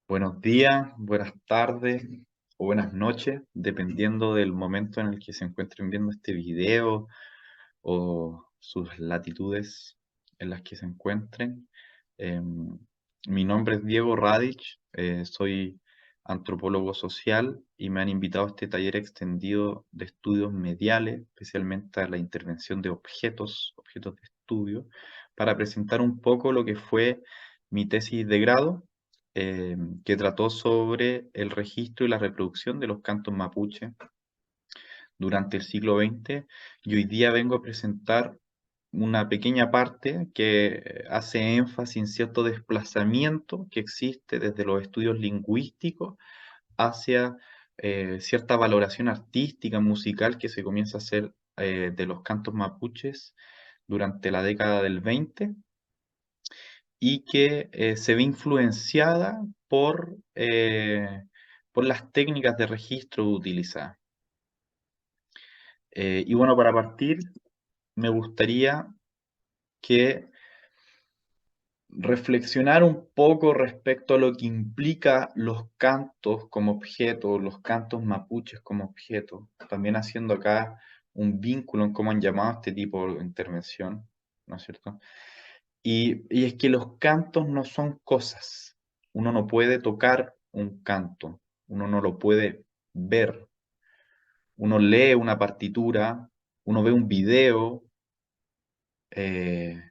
Buenos días, buenas tardes o buenas noches, dependiendo del momento en el que se encuentren viendo este video o sus latitudes en las que se encuentren. Em, Mi nombre es Diego Radich, soy antropólogo social y me han invitado a este taller extendido de estudios mediales, especialmente a la intervención de objetos de estudio, para presentar un poco lo que fue mi tesis de grado, que trató sobre el registro y la reproducción de los cantos mapuche durante el siglo XX, y hoy día vengo a presentar una pequeña parte que hace énfasis en cierto desplazamiento que existe desde los estudios lingüísticos hacia cierta valoración artística, musical que se comienza a hacer de los cantos mapuches durante la década del 20 y que se ve influenciada por las técnicas de registro utilizadas. Y bueno, para partir, me gustaría que reflexionar un poco respecto a lo que implica los cantos como objeto, los cantos mapuches como objeto, también haciendo acá un vínculo en cómo han llamado a este tipo de intervención, ¿no es cierto? Y es que los cantos no son cosas. Uno no puede tocar un canto, uno no lo puede ver. Uno lee una partitura, uno ve un video, eh,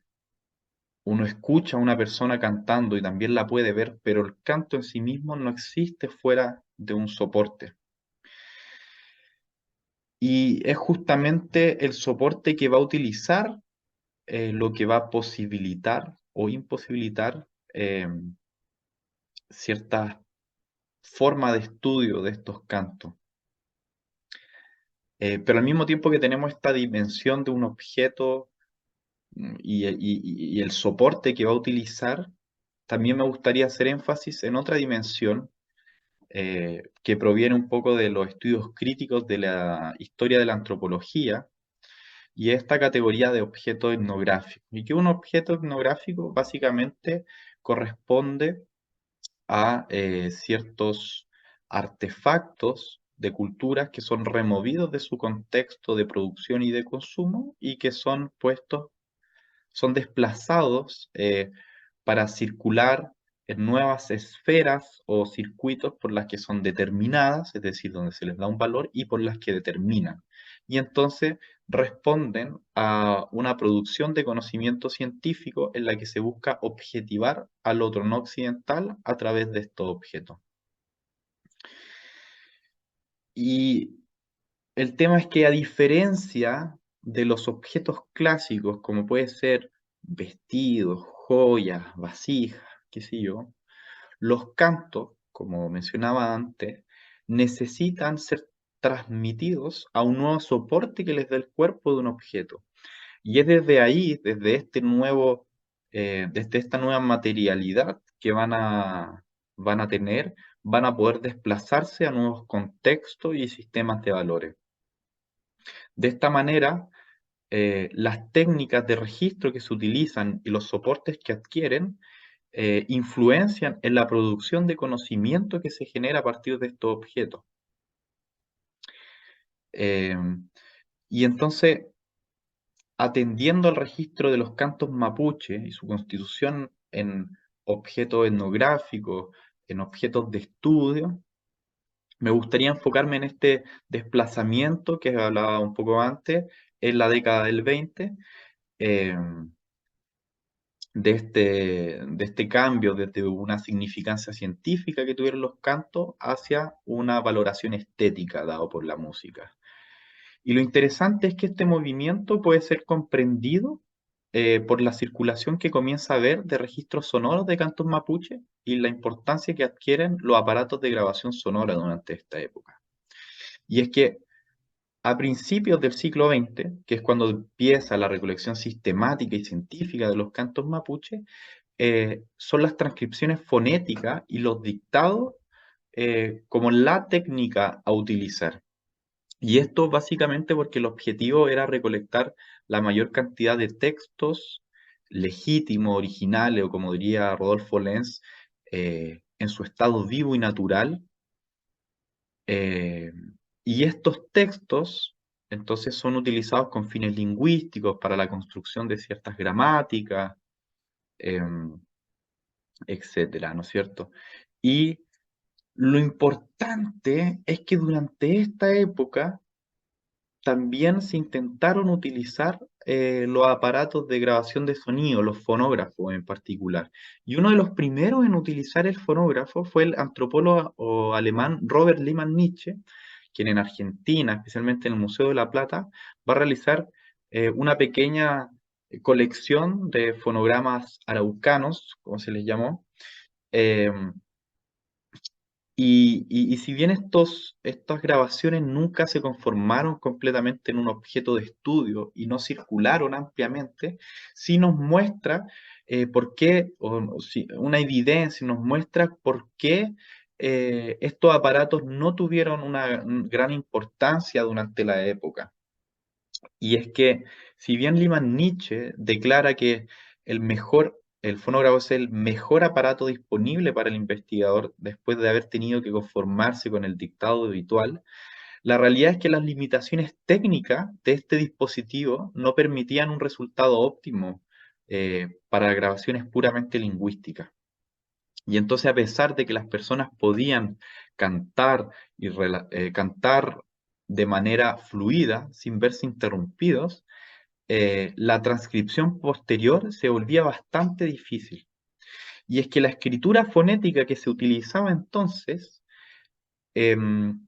uno escucha a una persona cantando y también la puede ver, pero el canto en sí mismo no existe fuera de un soporte. Y es justamente el soporte que va a utilizar lo que va a posibilitar o imposibilitar cierta forma de estudio de estos cantos. Pero al mismo tiempo que tenemos esta dimensión de un objeto y el soporte que va a utilizar, también me gustaría hacer énfasis en otra dimensión que proviene un poco de los estudios críticos de la historia de la antropología, y esta categoría de objeto etnográfico. Y que un objeto etnográfico básicamente corresponde a ciertos artefactos de culturas que son removidos de su contexto de producción y de consumo y que son puestos, son desplazados para circular en nuevas esferas o circuitos por las que son determinadas, es decir, donde se les da un valor y por las que determinan. Y entonces responden a una producción de conocimiento científico en la que se busca objetivar al otro no occidental a través de estos objetos. Y el tema es que a diferencia de los objetos clásicos, como puede ser vestidos, joyas, vasijas, qué sé yo, los cantos, como mencionaba antes, necesitan ser transmitidos a un nuevo soporte que les dé el cuerpo de un objeto. Y es desde ahí, desde esta nueva materialidad que van a tener, van a poder desplazarse a nuevos contextos y sistemas de valores. De esta manera, las técnicas de registro que se utilizan y los soportes que adquieren influencian en la producción de conocimiento que se genera a partir de estos objetos. Eh, y entonces, atendiendo al registro de los cantos mapuche y su constitución en objetos etnográficos, en objetos de estudio, me gustaría enfocarme en este desplazamiento que hablaba un poco antes, en la década del 20, eh, de este cambio desde una significancia científica que tuvieron los cantos hacia una valoración estética dado por la música. Y lo interesante es que este movimiento puede ser comprendido por la circulación que comienza a haber de registros sonoros de cantos mapuche y la importancia que adquieren los aparatos de grabación sonora durante esta época. Y es que a principios del siglo XX, que es cuando empieza la recolección sistemática y científica de los cantos mapuche, son las transcripciones fonéticas y los dictados como la técnica a utilizar. Y esto básicamente porque el objetivo era recolectar la mayor cantidad de textos legítimos, originales, o como diría Rodolfo Lenz, en su estado vivo y natural. eh, y estos textos, entonces, son utilizados con fines lingüísticos para la construcción de ciertas gramáticas, em, etcétera, ¿no es cierto? Y lo importante es que durante esta época también se intentaron utilizar los aparatos de grabación de sonido, los fonógrafos en particular. Y uno de los primeros en utilizar el fonógrafo fue el antropólogo alemán Robert Lehmann Nietzsche, quien en Argentina, especialmente en el Museo de la Plata, va a realizar una pequeña colección de fonogramas araucanos, como se les llamó, eh, y si bien estas grabaciones nunca se conformaron completamente en un objeto de estudio y no circularon ampliamente, sí nos muestra por qué, una evidencia nos muestra por qué estos aparatos no tuvieron una gran importancia durante la época. Y es que, si bien Lyman Nietzsche declara que el fonógrafo es el mejor aparato disponible para el investigador después de haber tenido que conformarse con el dictado habitual, la realidad es que las limitaciones técnicas de este dispositivo no permitían un resultado óptimo para grabaciones puramente lingüísticas. Y entonces, a pesar de que las personas podían cantar cantar de manera fluida, sin verse interrumpidos, la transcripción posterior se volvía bastante difícil. Y es que la escritura fonética que se utilizaba entonces em,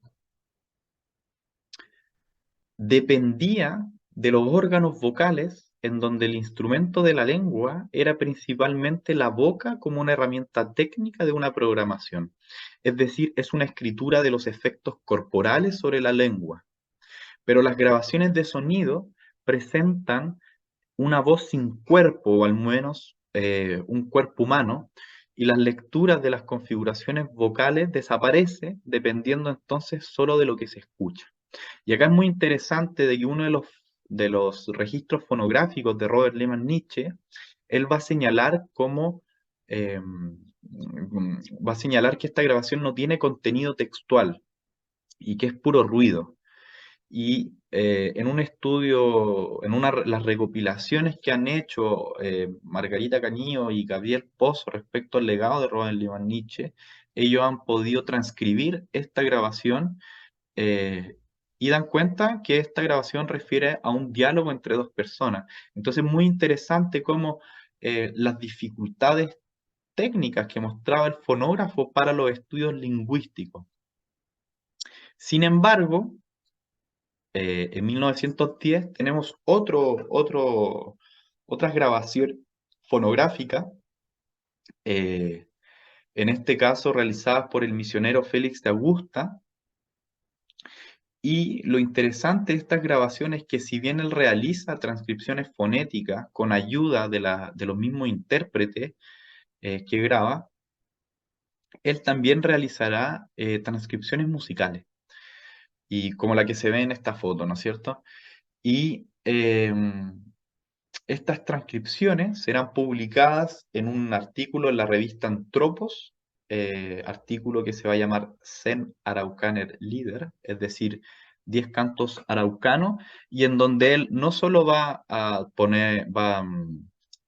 dependía de los órganos vocales, en donde el instrumento de la lengua era principalmente la boca como una herramienta técnica de una programación. Es decir, es una escritura de los efectos corporales sobre la lengua. Pero las grabaciones de sonido presentan una voz sin cuerpo, o al menos un cuerpo humano, y las lecturas de las configuraciones vocales desaparece dependiendo entonces solo de lo que se escucha. Y acá es muy interesante de que uno de los registros fonográficos de Robert Lehmann Nietzsche, él va a señalar va a señalar que esta grabación no tiene contenido textual y que es puro ruido. Y en un estudio, las recopilaciones que han hecho Margarita Cañillo y Gabriel Pozo respecto al legado de Robert Lehmann Nietzsche, ellos han podido transcribir esta grabación eh, y dan cuenta que esta grabación refiere a un diálogo entre dos personas. Entonces, muy interesante cómo las dificultades técnicas que mostraba el fonógrafo para los estudios lingüísticos. Sin embargo, en 1910 tenemos otras grabaciones fonográficas, eh, en este caso realizadas por el misionero Félix de Augusta, y lo interesante de estas grabaciones es que, si bien él realiza transcripciones fonéticas con ayuda de los mismos intérpretes que graba, él también realizará transcripciones musicales, y como la que se ve en esta foto, ¿no es cierto? Y estas transcripciones serán publicadas en un artículo en la revista Antropos, artículo que se va a llamar Zen Araucaner Lieder, es decir, 10 cantos araucanos, y en donde él no solo va a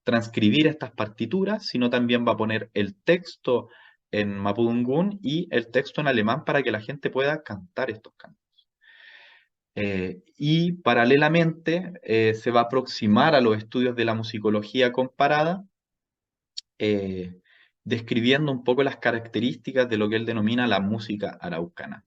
transcribir estas partituras, sino también va a poner el texto en mapudungún y el texto en alemán para que la gente pueda cantar estos cantos. Y paralelamente se va a aproximar a los estudios de la musicología comparada, eh, describiendo un poco las características de lo que él denomina la música araucana.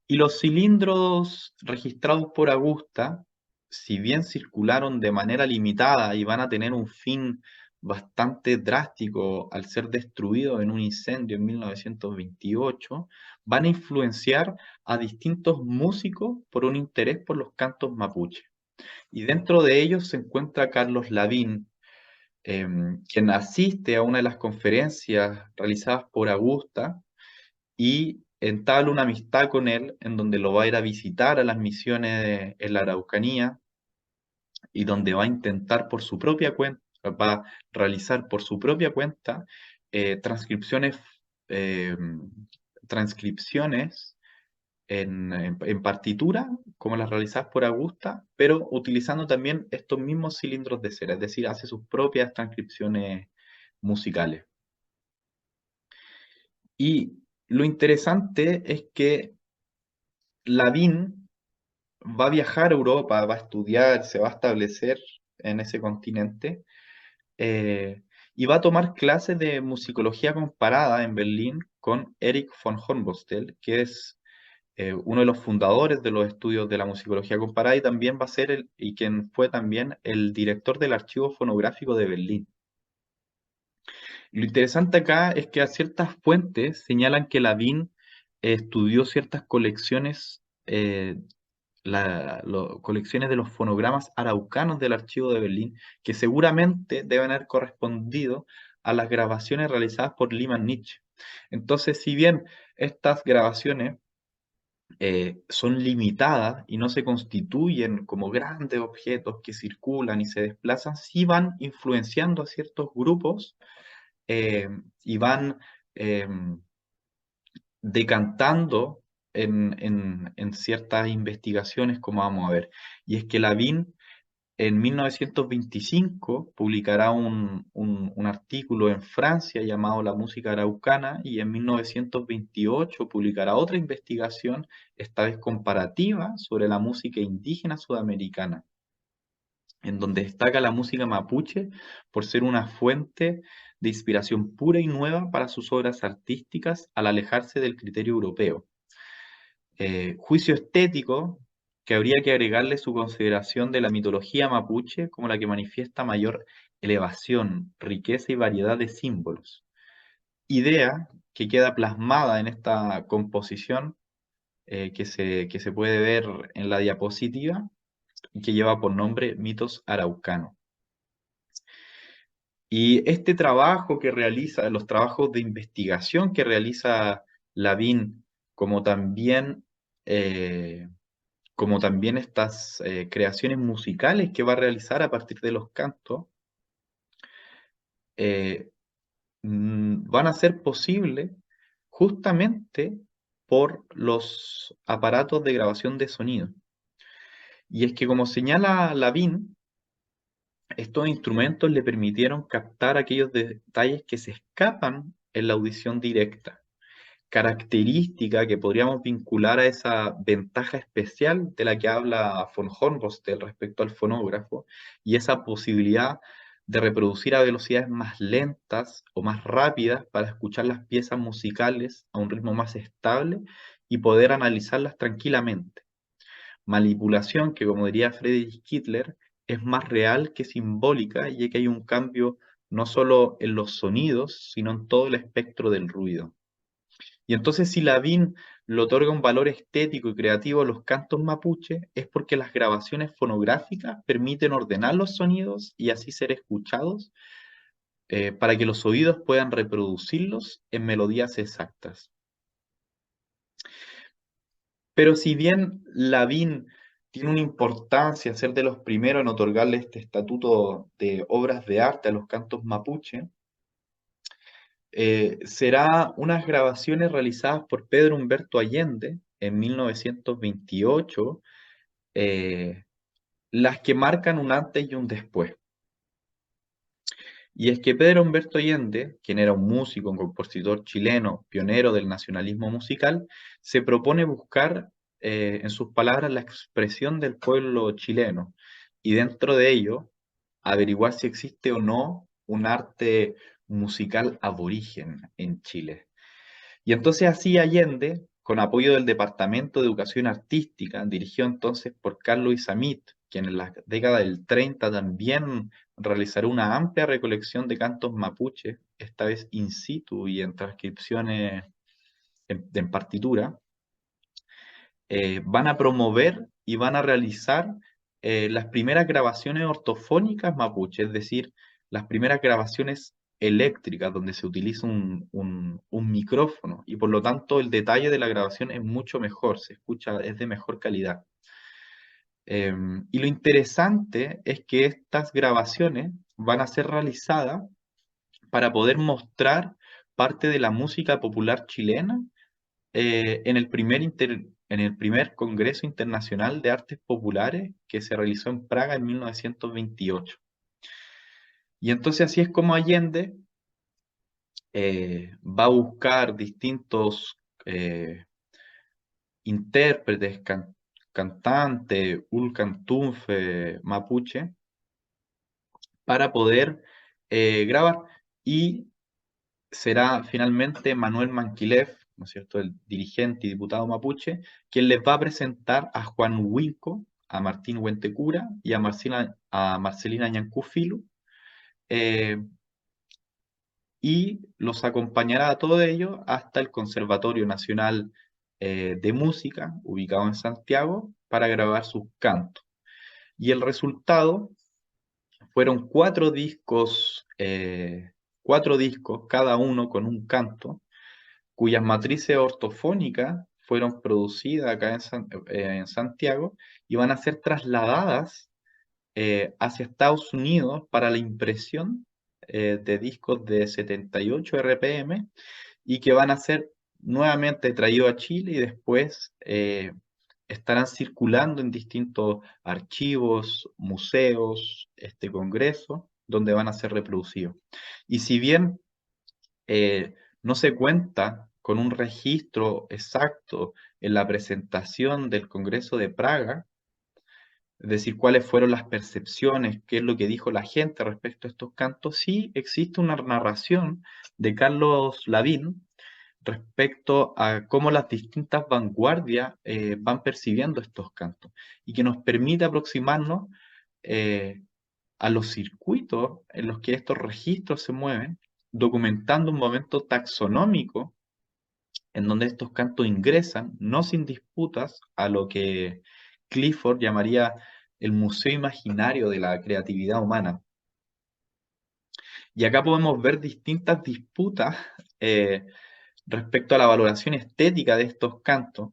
Y los cilindros registrados por Augusta, si bien circularon de manera limitada y van a tener un fin bastante drástico al ser destruidos en un incendio en 1928, van a influenciar a distintos músicos por un interés por los cantos mapuche. Y dentro de ellos se encuentra Carlos Lavín, quien asiste a una de las conferencias realizadas por Augusta y entabla una amistad con él, en donde lo va a ir a visitar a las misiones en la Araucanía, y donde va a intentar por su propia cuenta, va a realizar por su propia cuenta transcripciones, eh, transcripciones en partitura, como las realizadas por Augusta, pero utilizando también estos mismos cilindros de cera, es decir, hace sus propias transcripciones musicales. Y lo interesante es que Lavín va a viajar a Europa, va a estudiar, se va a establecer en ese continente, eh, y va a tomar clases de musicología comparada en Berlín con Erich von Hornbostel, que es uno de los fundadores de los estudios de la musicología comparada y también va a ser y quien fue también el director del archivo fonográfico de Berlín. Lo interesante acá es que a ciertas fuentes señalan que Lavín estudió ciertas colecciones, colecciones de los fonogramas araucanos del archivo de Berlín, que seguramente deben haber correspondido a las grabaciones realizadas por Lyman Nietzsche. Entonces, si bien estas grabaciones son limitadas y no se constituyen como grandes objetos que circulan y se desplazan, sí van influenciando a ciertos grupos eh, y van eh, decantando en ciertas investigaciones, como vamos a ver. Y es que Lavín en 1925 publicará un artículo en Francia llamado La música araucana y en 1928 publicará otra investigación, esta vez comparativa, sobre la música indígena sudamericana, en donde destaca la música mapuche por ser una fuente de inspiración pura y nueva para sus obras artísticas al alejarse del criterio europeo. Juicio estético, que habría que agregarle su consideración de la mitología mapuche como la que manifiesta mayor elevación, riqueza y variedad de símbolos. Idea que queda plasmada en esta composición que se puede ver en la diapositiva y que lleva por nombre Mitos Araucanos. Y este trabajo que realiza, los trabajos de investigación que realiza Lavín, como también eh, estas creaciones musicales que va a realizar a partir de los cantos, eh, van a ser posibles justamente por los aparatos de grabación de sonido. Y es que como señala Lavín, estos instrumentos le permitieron captar aquellos detalles que se escapan en la audición directa, característica que podríamos vincular a esa ventaja especial de la que habla von Hornbostel respecto al fonógrafo y esa posibilidad de reproducir a velocidades más lentas o más rápidas para escuchar las piezas musicales a un ritmo más estable y poder analizarlas tranquilamente. Manipulación que, como diría Friedrich Kittler, es más real que simbólica, ya que hay un cambio no solo en los sonidos, sino en todo el espectro del ruido. Y entonces si Lavín le otorga un valor estético y creativo a los cantos mapuche, es porque las grabaciones fonográficas permiten ordenar los sonidos y así ser escuchados para que los oídos puedan reproducirlos en melodías exactas. Pero si bien Lavín tiene una importancia ser de los primeros en otorgarle este estatuto de obras de arte a los cantos mapuche, será unas grabaciones realizadas por Pedro Humberto Allende en 1928, eh, las que marcan un antes y un después. Y es que Pedro Humberto Allende, quien era un músico, un compositor chileno, pionero del nacionalismo musical, se propone buscar, en sus palabras, la expresión del pueblo chileno y dentro de ello averiguar si existe o no un arte musical aborigen en Chile. Y entonces así Allende, con apoyo del Departamento de Educación Artística, dirigido entonces por Carlos Isamit, quien en la década del 30 también realizará una amplia recolección de cantos mapuche, esta vez in situ y en transcripciones en partitura, van a promover y van a realizar las primeras grabaciones ortofónicas mapuche, es decir, las primeras grabaciones eléctricas donde se utiliza un micrófono y por lo tanto el detalle de la grabación es mucho mejor, se escucha, es de mejor calidad. Y lo interesante es que estas grabaciones van a ser realizadas para poder mostrar parte de la música popular chilena en el primer Congreso Internacional de Artes Populares que se realizó en Praga en 1928. Y entonces así es como Allende va a buscar distintos intérpretes, cantantes, ulcantunfe, mapuche, para poder grabar. Y será finalmente Manuel Manquilef, ¿no es cierto?, el dirigente y diputado mapuche, quien les va a presentar a Juan Huinco, a Martín Huentecura y a Marcelina Ñancú Filu, eh, y los acompañará a todos ellos hasta el Conservatorio Nacional de Música, ubicado en Santiago, para grabar sus cantos. Y el resultado fueron cuatro discos, cada uno con un canto, cuyas matrices ortofónicas fueron producidas acá en Santiago y van a ser trasladadas hacia Estados Unidos para la impresión de discos de 78 RPM y que van a ser nuevamente traídos a Chile y después estarán circulando en distintos archivos, museos, este congreso, donde van a ser reproducidos. Y si bien no se cuenta con un registro exacto en la presentación del Congreso de Praga, es decir, cuáles fueron las percepciones, qué es lo que dijo la gente respecto a estos cantos, sí existe una narración de Carlos Lavín respecto a cómo las distintas vanguardias van percibiendo estos cantos y que nos permite aproximarnos eh, a los circuitos en los que estos registros se mueven, documentando un momento taxonómico en donde estos cantos ingresan, no sin disputas, a lo que Clifford llamaría el museo imaginario de la creatividad humana. Y acá podemos ver distintas disputas eh, respecto a la valoración estética de estos cantos.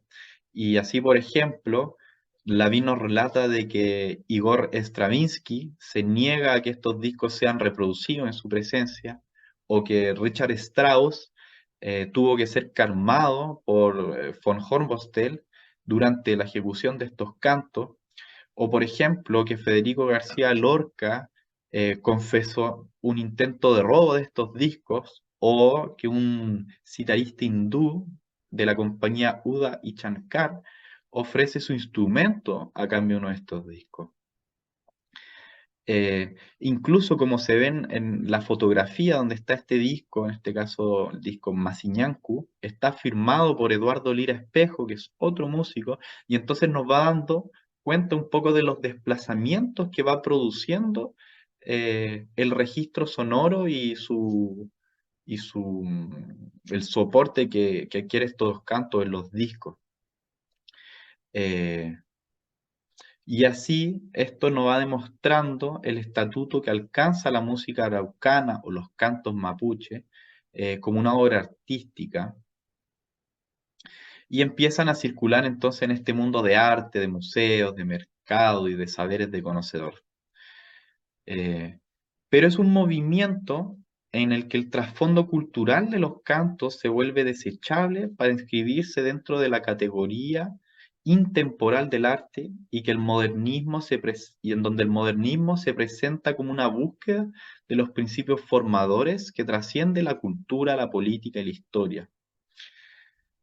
Y así, por ejemplo, Lavín nos relata de que Igor Stravinsky se niega a que estos discos sean reproducidos en su presencia, o que Richard Strauss tuvo que ser calmado por von Hornbostel durante la ejecución de estos cantos, o por ejemplo, que Federico García Lorca confesó un intento de robo de estos discos, o que un citarista hindú de la compañía Uda y Shankar ofrece su instrumento a cambio de uno de estos discos. Incluso como se ven en la fotografía donde está este disco, en este caso el disco Masiñancu, está firmado por Eduardo Lira Espejo, que es otro músico, y entonces nos va dando cuenta un poco de los desplazamientos que va produciendo el registro sonoro el soporte que adquiere estos cantos en los discos. Eh, y así esto nos va demostrando el estatuto que alcanza la música araucana o los cantos mapuche como una obra artística, y empiezan a circular entonces en este mundo de arte, de museos, de mercado y de saberes de conocedor. Eh, pero es un movimiento en el que el trasfondo cultural de los cantos se vuelve desechable para inscribirse dentro de la categoría intemporal del arte, y que el modernismo y en donde el modernismo se presenta como una búsqueda de los principios formadores que trasciende la cultura, la política y la historia.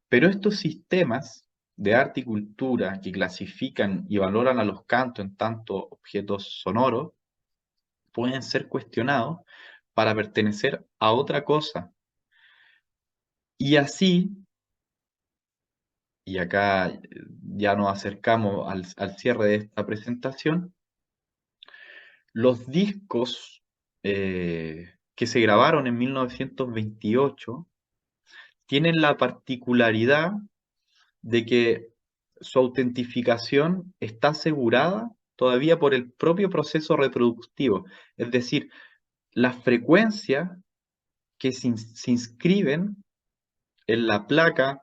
Pero estos sistemas de arte y cultura que clasifican y valoran a los cantos en tanto objetos sonoros pueden ser cuestionados para pertenecer a otra cosa. Y así, y acá ya nos acercamos al cierre de esta presentación, los discos que se grabaron en 1928 tienen la particularidad de que su autentificación está asegurada todavía por el propio proceso reproductivo, es decir, las frecuencias que se inscriben en la placa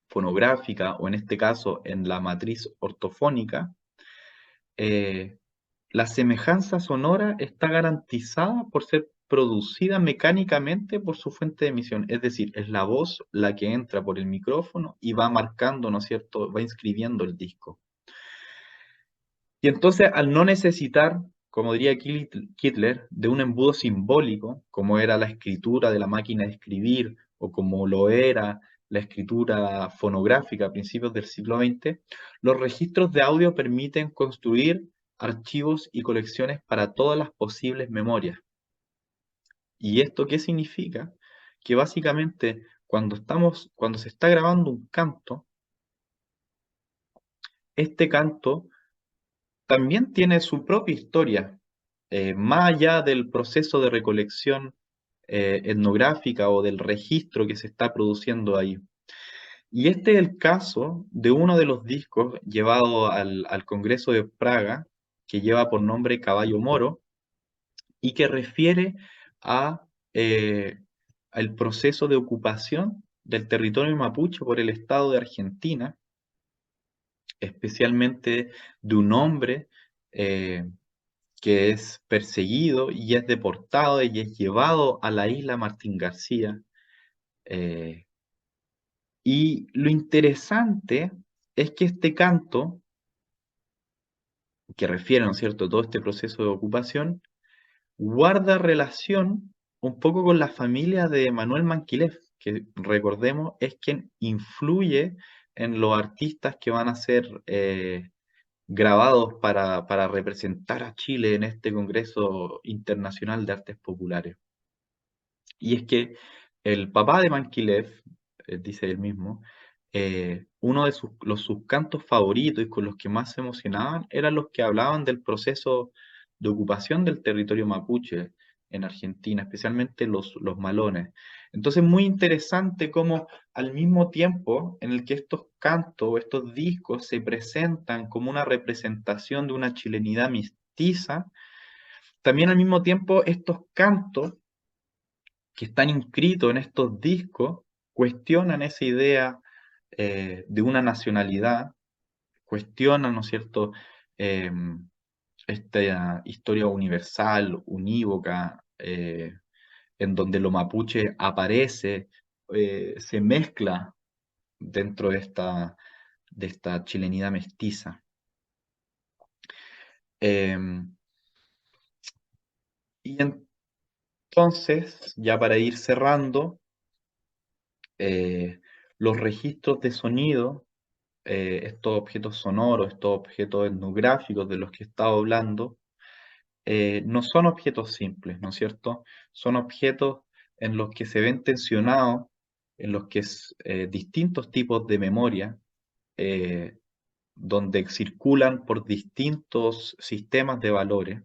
fonográfica, o en este caso en la matriz ortofónica, eh, la semejanza sonora está garantizada por ser producida mecánicamente por su fuente de emisión, es decir, es la voz la que entra por el micrófono y va marcando, ¿no es cierto?, va inscribiendo el disco. Y entonces, al no necesitar, como diría Kittler, de un embudo simbólico, como era la escritura de la máquina de escribir, o como lo era la escritura fonográfica a principios del siglo XX, los registros de audio permiten construir archivos y colecciones para todas las posibles memorias. ¿Y esto qué significa? Que básicamente cuando se está grabando un canto, este canto también tiene su propia historia, más allá del proceso de recolección etnográfica o del registro que se está produciendo ahí. Y este es el caso de uno de los discos llevado al Congreso de Praga, que lleva por nombre Caballo Moro, y que refiere a al proceso de ocupación del territorio mapuche por el Estado de Argentina, especialmente de un hombre eh, que es perseguido y es deportado y es llevado a la isla Martín García. eh, y lo interesante es que este canto, que refiere, ¿no es cierto?, todo este proceso de ocupación, guarda relación un poco con la familia de Manuel Manquilef, que recordemos es quien influye en los artistas que van a ser grabados para representar a Chile en este Congreso Internacional de Artes Populares. Y es que el papá de Manquilef, dice él mismo, uno de sus cantos favoritos y con los que más se emocionaban eran los que hablaban del proceso de ocupación del territorio mapuche en Argentina, especialmente los malones. Entonces, muy interesante cómo al mismo tiempo en el que estos cantos, estos discos se presentan como una representación de una chilenidad mestiza, también al mismo tiempo estos cantos que están inscritos en estos discos cuestionan esa idea de una nacionalidad, cuestionan, ¿no es cierto?, eh, esta historia universal, unívoca, en donde lo mapuche aparece, se mezcla dentro de esta chilenidad mestiza. Y entonces, ya para ir cerrando, los registros de sonido, estos objetos sonoros, estos objetos etnográficos de los que he estado hablando, no son objetos simples, ¿no es cierto? Son objetos en los que se ven tensionados, en los que distintos tipos de memoria, eh, donde circulan por distintos sistemas de valores.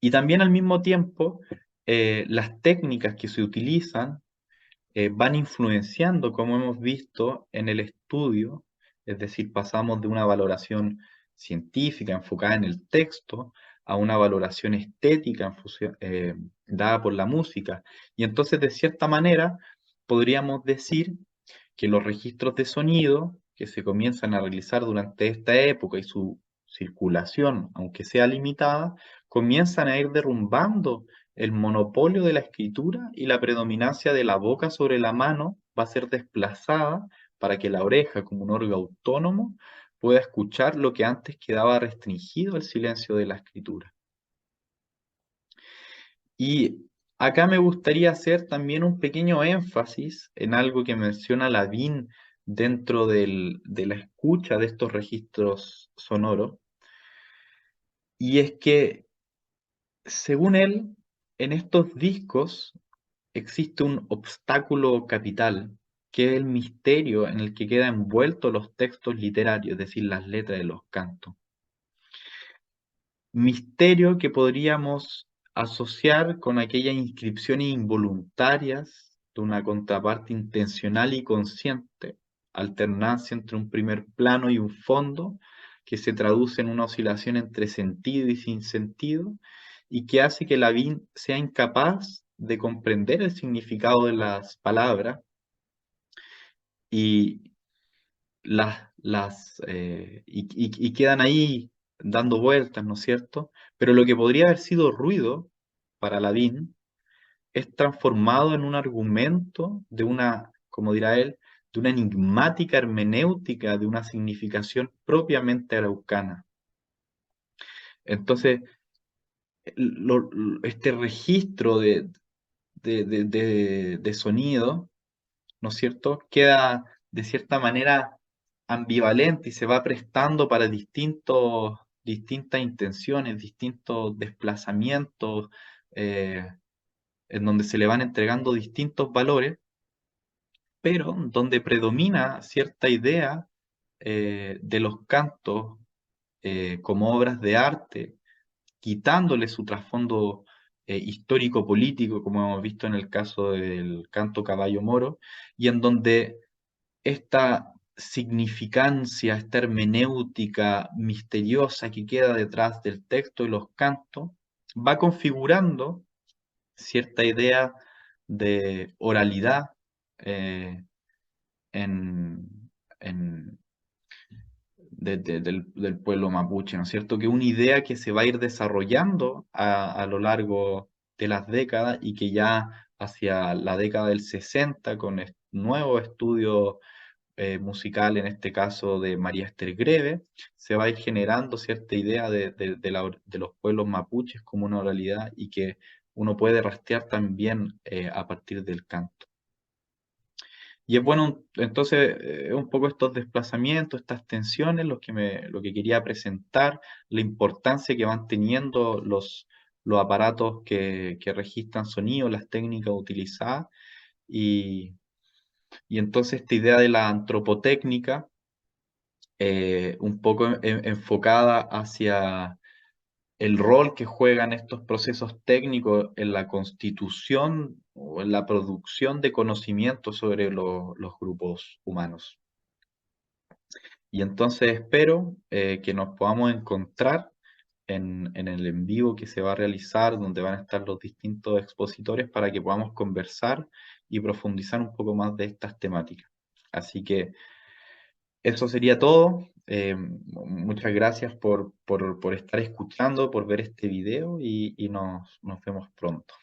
Y también al mismo tiempo, las técnicas que se utilizan van influenciando, como hemos visto en el estudio, es decir, pasamos de una valoración científica enfocada en el texto a una valoración estética dada por la música. Y entonces, de cierta manera, podríamos decir que los registros de sonido que se comienzan a realizar durante esta época y su circulación, aunque sea limitada, comienzan a ir derrumbando el monopolio de la escritura y la predominancia de la boca sobre la mano va a ser desplazada para que la oreja, como un órgano autónomo, pueda escuchar lo que antes quedaba restringido al silencio de la escritura. Y acá me gustaría hacer también un pequeño énfasis en algo que menciona Lavín dentro de la escucha de estos registros sonoros, y es que, según él, en estos discos existe un obstáculo capital, que es el misterio en el que quedan envueltos los textos literarios, es decir, las letras de los cantos. Misterio que podríamos asociar con aquellas inscripciones involuntarias de una contraparte intencional y consciente, alternancia entre un primer plano y un fondo, que se traduce en una oscilación entre sentido y sin sentido, y que hace que Lavín sea incapaz de comprender el significado de las palabras y y quedan ahí dando vueltas, ¿no es cierto? Pero lo que podría haber sido ruido para Lavín es transformado en un argumento de una, como dirá él, de una enigmática hermenéutica, de una significación propiamente araucana. Entonces, este registro de sonido, ¿no es cierto?, queda de cierta manera ambivalente y se va prestando para distintas intenciones, distintos desplazamientos, en donde se le van entregando distintos valores, pero donde predomina cierta idea de los cantos como obras de arte, quitándole su trasfondo histórico-político, como hemos visto en el caso del canto Caballo Moro, y en donde esta significancia, esta hermenéutica misteriosa que queda detrás del texto y los cantos, va configurando cierta idea de oralidad eh, en, en- del pueblo mapuche, ¿no es cierto? Que es una idea que se va a ir desarrollando a lo largo de las décadas y que ya hacia la década del 60, con nuevos estudios musical, en este caso de María Esther Greve, se va a ir generando cierta idea de los pueblos mapuches como una oralidad y que uno puede rastrear también a partir del canto. Y es bueno, entonces, un poco estos desplazamientos, estas tensiones, lo que quería presentar, la importancia que van teniendo los aparatos que registran sonido, las técnicas utilizadas, y, y entonces esta idea de la antropotécnica, un poco enfocada hacia el rol que juegan estos procesos técnicos en la constitución o en la producción de conocimiento sobre los grupos humanos. Y entonces espero que nos podamos encontrar en el en vivo que se va a realizar, donde van a estar los distintos expositores para que podamos conversar y profundizar un poco más de estas temáticas. Así que eso sería todo. Muchas gracias por estar escuchando, por ver este video y nos vemos pronto.